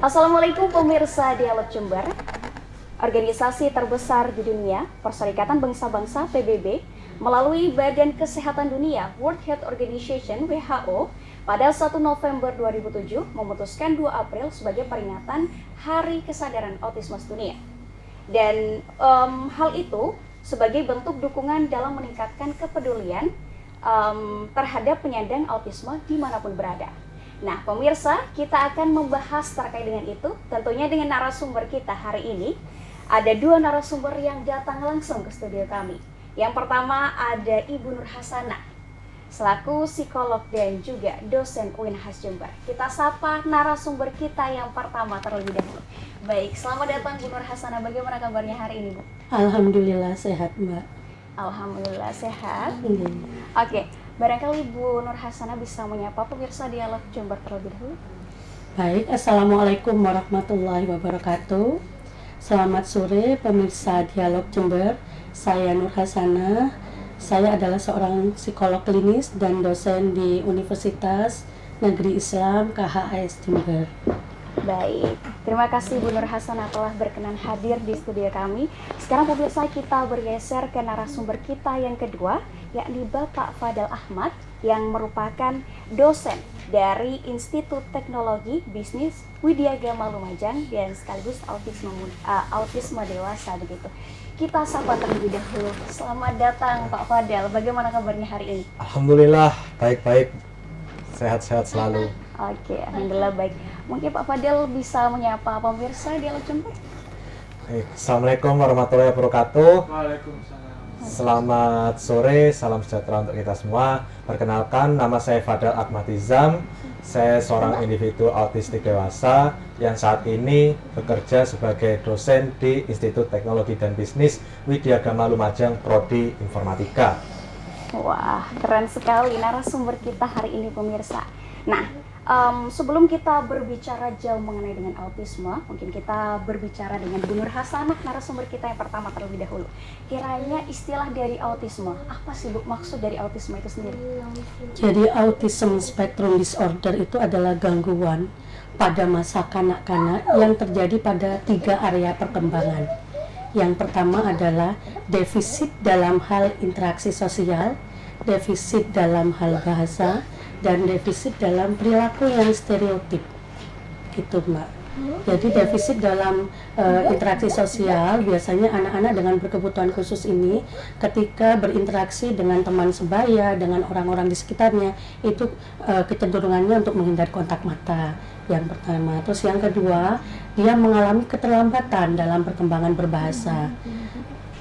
Assalamualaikum pemirsa Dialog Jember. Organisasi terbesar di dunia, Perserikatan Bangsa-Bangsa PBB, melalui Badan Kesehatan Dunia World Health Organization (WHO) pada 1 November 2007 memutuskan 2 April sebagai peringatan Hari Kesadaran Autisme Sedunia. Dan hal itu sebagai bentuk dukungan dalam meningkatkan kepedulian terhadap penyandang autisme dimanapun berada. Nah, pemirsa, kita akan membahas terkait dengan itu, tentunya dengan narasumber kita hari ini. Ada 2 narasumber yang datang langsung ke studio kami. Yang pertama ada Ibu Nur Hasanah, selaku psikolog dan juga dosen UINHAS Jember. Kita sapa narasumber kita yang pertama terlebih dahulu. Baik, selamat datang Bu Nur Hasanah. Bagaimana kabarnya hari ini, Bu? Alhamdulillah sehat, Mbak. Alhamdulillah sehat. Iya. Oke, barangkali Bu Nur Hasanah bisa menyapa pemirsa Dialog Jember terlebih dahulu. Baik, Assalamualaikum warahmatullahi wabarakatuh. Selamat sore pemirsa Dialog Jember. Saya Nur Hasanah. Saya adalah seorang psikolog klinis dan dosen di Universitas Negeri Islam KHS Jember. Baik, terima kasih Bu Nur Hasanah telah berkenan hadir di studio kami. Sekarang pemirsa, kita bergeser ke narasumber kita yang kedua, yakni Bapak Fadel Ahmad yang merupakan dosen dari Institut Teknologi Bisnis Widya Gama Lumajang dan sekaligus autisme dewasa begitu. Kita sapa terlebih dahulu. Selamat datang Pak Fadel. Bagaimana kabarnya hari ini? Alhamdulillah baik-baik, sehat-sehat selalu. Oke, alhamdulillah baik. Mungkin Pak Fadel bisa menyapa pemirsa Dialog Jember. Assalamualaikum warahmatullahi wabarakatuh. Waalaikumsalam. Selamat sore, salam sejahtera untuk kita semua. Perkenalkan, nama saya Fadel Ahmad Izam. Saya seorang individu autistik dewasa yang saat ini bekerja sebagai dosen di Institut Teknologi dan Bisnis Widya Gama Lumajang, Prodi Informatika. Wah, keren sekali narasumber kita hari ini pemirsa. Nah, sebelum kita berbicara jauh mengenai dengan autisme, mungkin kita berbicara dengan Bu Nur Hasanah, narasumber kita yang pertama terlebih dahulu. Kiranya istilah dari autisme, apa sih Bu maksud dari autisme itu sendiri? Jadi autism spectrum disorder itu adalah gangguan pada masa kanak-kanak yang terjadi pada 3 area perkembangan. Yang pertama adalah defisit dalam hal interaksi sosial, defisit dalam hal bahasa, dan defisit dalam perilaku yang stereotip, gitu Mbak. Jadi defisit dalam interaksi sosial, biasanya anak-anak dengan berkebutuhan khusus ini ketika berinteraksi dengan teman sebaya, dengan orang-orang di sekitarnya, itu kecenderungannya untuk menghindari kontak mata, yang pertama. Terus yang kedua, dia mengalami keterlambatan dalam perkembangan berbahasa.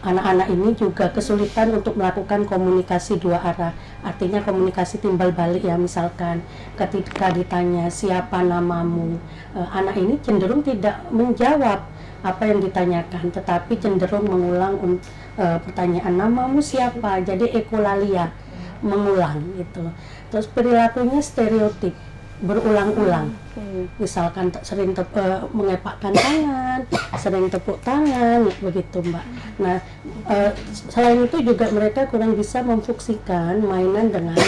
Anak-anak ini juga kesulitan untuk melakukan komunikasi 2 arah, artinya komunikasi timbal balik ya. Misalkan ketika ditanya siapa namamu, anak ini cenderung tidak menjawab apa yang ditanyakan, tetapi cenderung mengulang pertanyaan namamu siapa, jadi ekolalia, mengulang gitu. Terus perilakunya stereotip, berulang-ulang. Misalkan sering mengepakkan tangan, sering tepuk tangan, begitu Mbak. Nah, selain itu juga mereka kurang bisa memfungsikan mainan dengan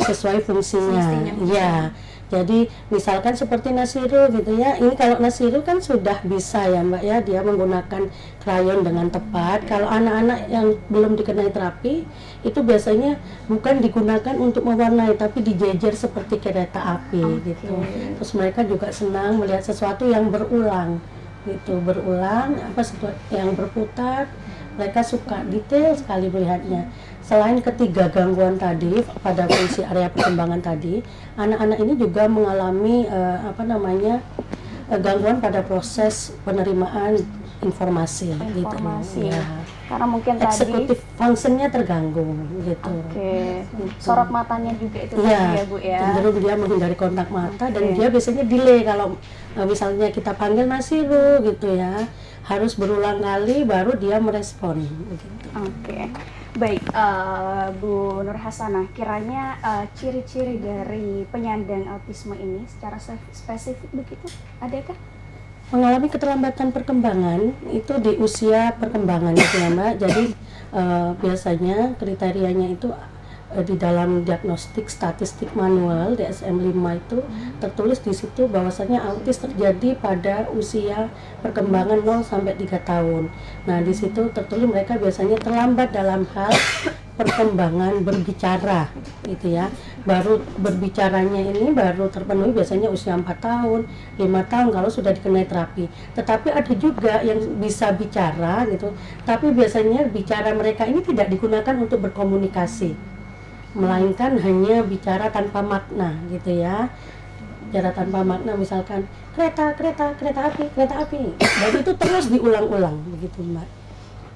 sesuai fungsinya. Ya, jadi misalkan seperti Nasiru gitu ya. Ini kalau Nasiru kan sudah bisa ya Mbak ya, dia menggunakan krayon dengan tepat. Kalau anak-anak yang belum dikenai terapi, itu biasanya bukan digunakan untuk mewarnai, tapi dijejer seperti kereta api gitu. Terus mereka juga senang melihat sesuatu yang berulang gitu, yang berputar. Mereka suka detail sekali melihatnya. Selain ketiga gangguan tadi pada fungsi area perkembangan tadi, anak-anak ini juga mengalami gangguan pada proses penerimaan informasi. Gitu. Ya. Karena mungkin eksekutif fungsinya terganggu gitu. Oke. Sorot matanya juga itu ya, tadi ya Bu ya. Cenderung dia menghindari kontak mata dan dia biasanya delay kalau misalnya kita panggil Nasiru gitu ya. Harus berulang kali baru dia merespon begitu. Oke. Baik, Bu Nur Hasanah, kiranya ciri-ciri dari penyandang autisme ini secara spesifik begitu, adakah? Mengalami keterlambatan perkembangan itu di usia perkembangan itu ya Mbak. Jadi biasanya kriterianya itu di dalam diagnostik statistik manual DSM-5 itu tertulis di situ bahwasanya autis terjadi pada usia perkembangan 0 sampai 3 tahun. Nah, di situ tertulis mereka biasanya terlambat dalam hal perkembangan berbicara gitu ya. Baru berbicaranya ini baru terpenuhi biasanya usia 4 tahun, 5 tahun kalau sudah dikenai terapi. Tetapi ada juga yang bisa bicara gitu, tapi biasanya bicara mereka ini tidak digunakan untuk berkomunikasi, melainkan hanya bicara tanpa makna gitu ya. Bicara tanpa makna, misalkan kereta api, dan itu terus diulang-ulang begitu, Mbak.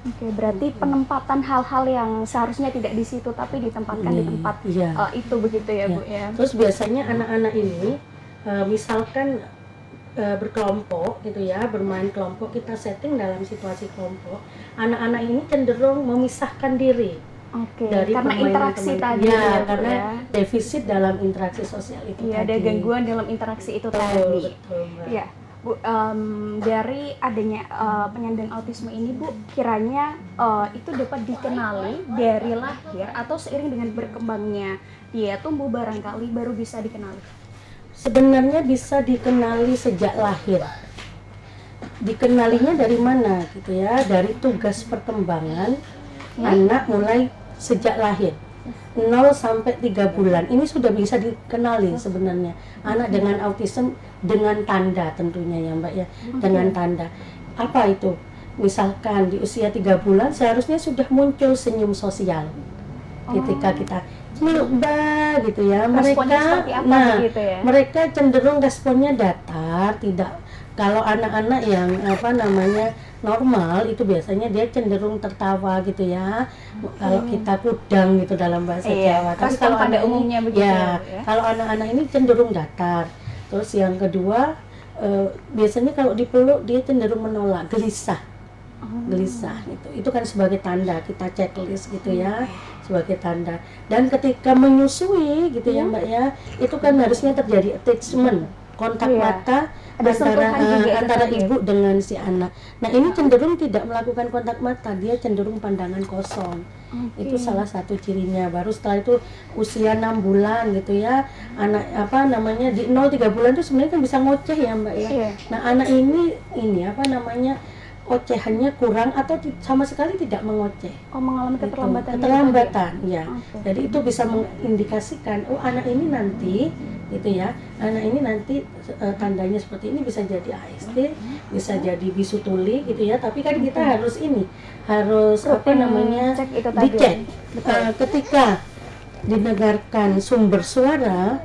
Oke, berarti penempatan hal-hal yang seharusnya tidak di situ tapi ditempatkan di tempat Iya. itu begitu ya, Bu ya. Terus biasanya anak-anak ini misalkan berkelompok gitu ya, bermain kelompok, kita setting dalam situasi kelompok, anak-anak ini cenderung memisahkan diri Oke, dari karena permainan interaksi teman. tadi Ya, Bu, karena ya. defisit dalam interaksi sosial itu Iya, tadi. ada gangguan dalam interaksi itu Betul, tadi. betul, Mbak. Iya, Bu, dari adanya penyandang autisme ini, Bu, kiranya itu dapat dikenali dari lahir atau seiring dengan berkembangnya dia tumbuh barangkali baru bisa dikenali. Sebenarnya bisa dikenali sejak lahir. Dikenalinya dari mana gitu ya? Dari tugas perkembangan anak mulai sejak lahir. 0 sampai 3 bulan ini sudah bisa dikenali sebenarnya anak dengan autism, dengan tanda tentunya ya Mbak ya, dengan tanda. Apa itu? Misalkan di usia 3 bulan seharusnya sudah muncul senyum sosial ketika kita Mbak gitu ya. Responnya Mereka seperti apa begitu ya? mereka cenderung responnya datar, tidak. Kalau anak-anak yang normal itu biasanya dia cenderung tertawa gitu ya. Kalau kita kudang gitu dalam bahasa Jawa. Tapi respon kalau pada anak ini, umumnya begitu ya, Bu, ya? kalau anak-anak ini cenderung datar. Terus yang kedua, biasanya kalau dipeluk dia cenderung menolak, gelisah. Gelisah gitu. Itu kan sebagai tanda, kita checklist gitu ya, sebagai tanda. Dan ketika menyusui gitu ya Mbak ya, itu kan harusnya terjadi attachment, kontak mata Ada sentuhan juga itu antara tadi. ibu dengan si anak. Nah, ini cenderung tidak melakukan kontak mata, dia cenderung pandangan kosong. Itu salah satu cirinya. Baru setelah itu usia 6 bulan gitu ya, anak di 0-3 bulan itu sebenarnya kan bisa ngoceh ya Mbak ya. Iya. Nah, anak ini ocehannya kurang atau sama sekali tidak mengoceh. Oh, mengalami keterlambatan. Keterlambatan ya. Oke. Jadi itu bisa mengindikasikan anak ini nanti gitu ya. Anak ini nanti tandanya seperti ini, bisa jadi ASD, bisa jadi bisu tuli gitu ya. Tapi kan kita harus cek itu tadi. dicek. Ketika didengarkan sumber suara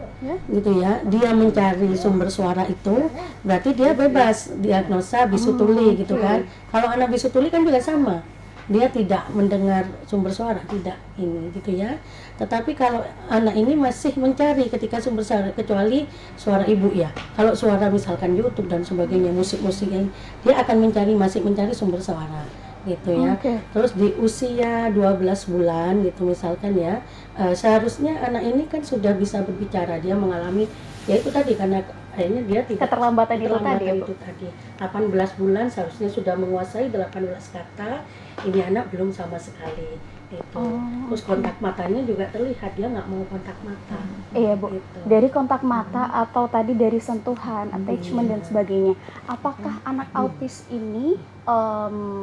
gitu ya, dia mencari sumber suara itu, berarti dia bebas diagnosa bisu tuli gitu kan. Kalau anak bisu tuli kan juga sama, dia tidak mendengar sumber suara, tidak ini gitu ya. Tetapi kalau anak ini masih mencari ketika sumber suara, kecuali suara ibu ya. Kalau suara misalkan YouTube dan sebagainya, musik-musik yang dia akan masih mencari sumber suara gitu ya. Terus di usia 12 bulan gitu misalkan ya, seharusnya anak ini kan sudah bisa berbicara, dia mengalami ya itu tadi, karena akhirnya dia tidak Keterlambatan itu tadi, ya, Bu? itu tadi. 18 bulan seharusnya sudah menguasai 18 kata, ini anak belum sama sekali itu. Terus kontak matanya juga terlihat, dia nggak mau kontak mata. Iya Bu, Gitu. dari kontak mata atau tadi dari sentuhan, attachment dan sebagainya. Apakah anak autis ini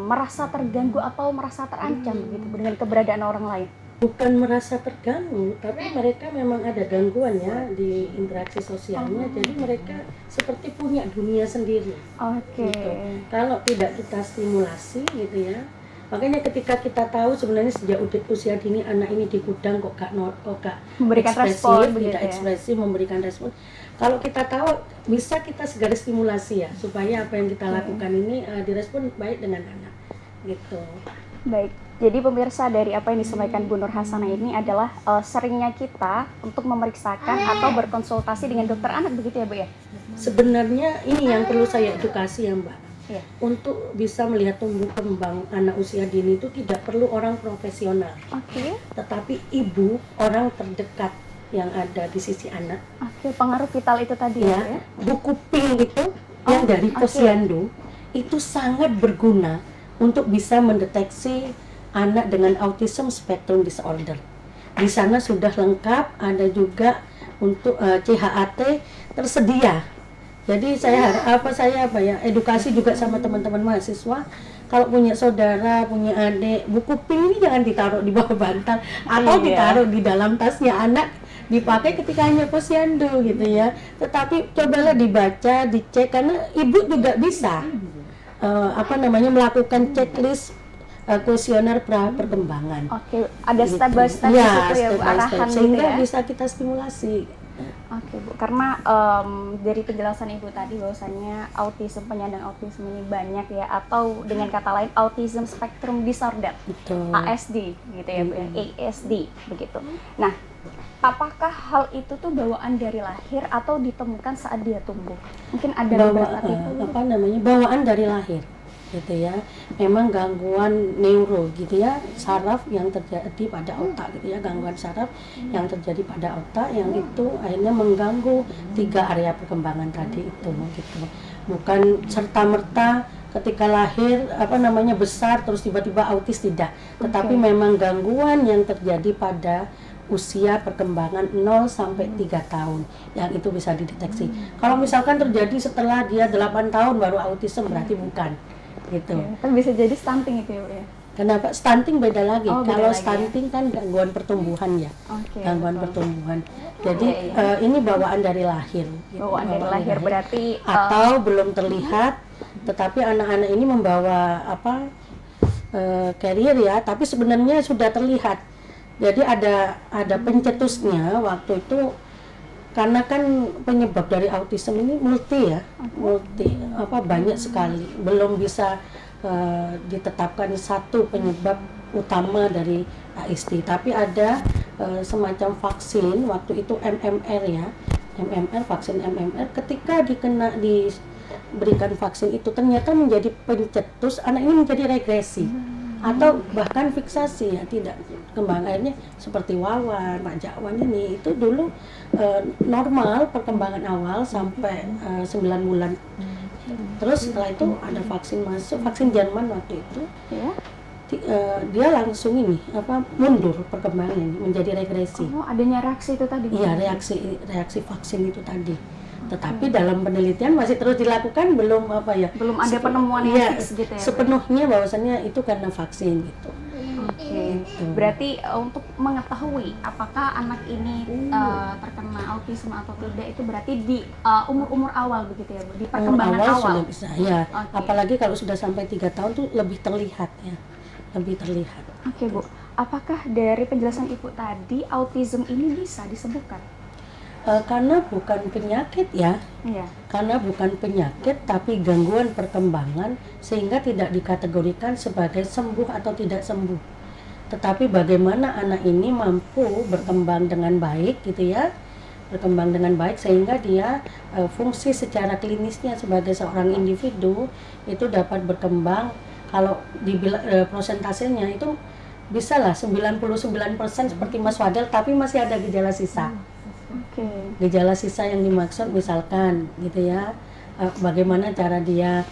merasa terganggu atau merasa terancam begitu dengan keberadaan orang lain? Bukan merasa terganggu, tapi mereka memang ada gangguan ya di interaksi sosialnya. Jadi mereka seperti punya dunia sendiri. Oke. Gitu. Kalau tidak kita stimulasi gitu ya. Makanya ketika kita tahu sebenarnya sejak usia dini anak ini di gudang kok gak Memberikan ekspresif, respon begitu tidak ya. ekspresif, memberikan respon. Kalau kita tahu, bisa kita segera stimulasi ya, supaya apa yang kita lakukan ini direspon baik dengan anak gitu. Baik, jadi pemirsa, dari apa yang disampaikan Bu Nur Hasanah ini adalah seringnya kita untuk memeriksakan atau berkonsultasi dengan dokter anak begitu ya Bu ya? Sebenarnya ini yang perlu saya edukasi ya Mbak. Iya. Untuk bisa melihat tumbuh kembang anak usia dini itu tidak perlu orang profesional, Oke. tetapi ibu, orang terdekat yang ada di sisi anak. Oke, pengaruh vital itu tadi ya, Bu ya? Buku pink itu yang dari Posyandu itu sangat berguna untuk bisa mendeteksi anak dengan autism spectrum disorder. Di sana sudah lengkap, ada juga untuk CHAT tersedia. Jadi saya edukasi juga sama teman-teman mahasiswa, kalau punya saudara, punya adik, buku pink ini jangan ditaruh di bawah bantal atau ditaruh di dalam tasnya anak, dipakai ketika hanya posyandu gitu ya. Tetapi cobalah dibaca, dicek, karena ibu juga bisa melakukan checklist kuesioner pra perkembangan. Oke, ada step by step Ya, gitu ya, step Bu, by step. arahan gitu Sehingga ya. bisa kita stimulasi. Oke Bu, karena dari penjelasan Ibu tadi bahwasannya penyandang autisme ini banyak ya, atau dengan kata lain Autism Spectrum Disorder, Betul. ASD gitu ya Bu ya, ASD begitu. Nah, apakah hal itu tuh bawaan dari lahir atau ditemukan saat dia tumbuh? Mungkin ada beberapa tipe. Bawaan dari lahir gitu ya. Memang gangguan neuro gitu ya, saraf yang terjadi pada otak gitu ya, gangguan saraf yang terjadi pada otak yang itu akhirnya mengganggu 3 area perkembangan tadi itu gitu. Bukan serta-merta ketika lahir besar terus tiba-tiba autis, tidak. Tetapi memang gangguan yang terjadi pada usia perkembangan 0 sampai 3 tahun yang itu bisa dideteksi. Kalau misalkan terjadi setelah dia 8 tahun baru autisme, berarti bukan gitu. Kan bisa jadi stunting itu ya Bu ya. Kenapa? Stunting beda lagi. Oh, beda Kalau lagi, stunting kan gangguan pertumbuhan ya. Oke, Gangguan betul. pertumbuhan. Jadi ini bawaan dari lahir. Gitu. Bawaan dari lahir berarti atau belum terlihat, tetapi anak-anak ini membawa carrier ya, tapi sebenarnya sudah terlihat. Jadi ada pencetusnya waktu itu, karena kan penyebab dari autisme ini multi banyak sekali, belum bisa ditetapkan satu penyebab utama dari ASD, tapi ada semacam vaksin waktu itu MMR ya, vaksin MMR, ketika diberikan vaksin itu ternyata menjadi pencetus, anak ini menjadi regresi atau bahkan fiksasi ya, tidak kembang. Akhirnya seperti Wawan, Pak Jakwan ini itu dulu normal perkembangan awal sampai 9 bulan. Terus setelah itu ada vaksin masuk, vaksin Jerman waktu itu ya. Dia langsung mundur perkembangannya menjadi regresi. Oh, adanya reaksi itu tadi. Iya, reaksi vaksin itu tadi. Tetapi dalam penelitian masih terus dilakukan, belum belum ada penemuan yang fix gitu ya. Sepenuhnya bahwasannya itu karena vaksin gitu. Oke. Berarti untuk mengetahui apakah anak ini terkena autisme atau tidak, itu berarti di umur-umur awal begitu ya Bu, di perkembangan awal. Sudah bisa ya. Okay. Apalagi kalau sudah sampai 3 tahun tuh lebih terlihat ya. Lebih terlihat. Oke Bu, apakah dari penjelasan Ibu tadi autism ini bisa disembuhkan? Karena bukan penyakit ya. Iya. Karena bukan penyakit tapi gangguan perkembangan, sehingga tidak dikategorikan sebagai sembuh atau tidak sembuh. Tetapi bagaimana anak ini mampu berkembang dengan baik gitu ya, berkembang dengan baik sehingga dia fungsi secara klinisnya sebagai seorang individu itu dapat berkembang. Kalau dibilang prosentasenya itu bisalah 99% seperti Mas Fadel, tapi masih ada gejala sisa. Gejala sisa yang dimaksud misalkan gitu ya, bagaimana cara dia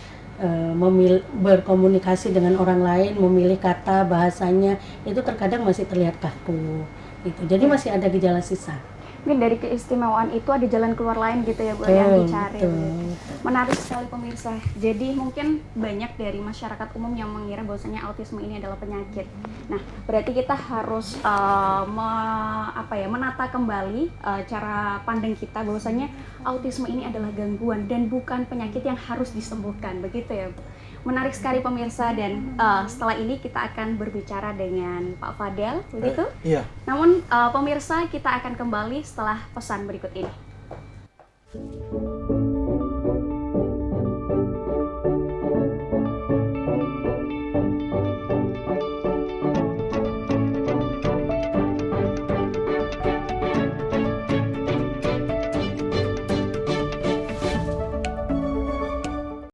berkomunikasi dengan orang lain, memilih kata, bahasanya itu terkadang masih terlihat kaku gitu. Jadi masih ada gejala sisa. Mungkin dari keistimewaan itu ada jalan keluar lain gitu ya Bu, yang dicari. Menarik sekali pemirsa. Jadi mungkin banyak dari masyarakat umum yang mengira bahwasanya autisme ini adalah penyakit. Nah, berarti kita harus menata kembali cara pandang kita bahwasanya autisme ini adalah gangguan dan bukan penyakit yang harus disembuhkan, begitu ya Bu. Menarik sekali pemirsa, dan setelah ini kita akan berbicara dengan Pak Fadel, begitu? Iya. Namun pemirsa, kita akan kembali setelah pesan berikut ini.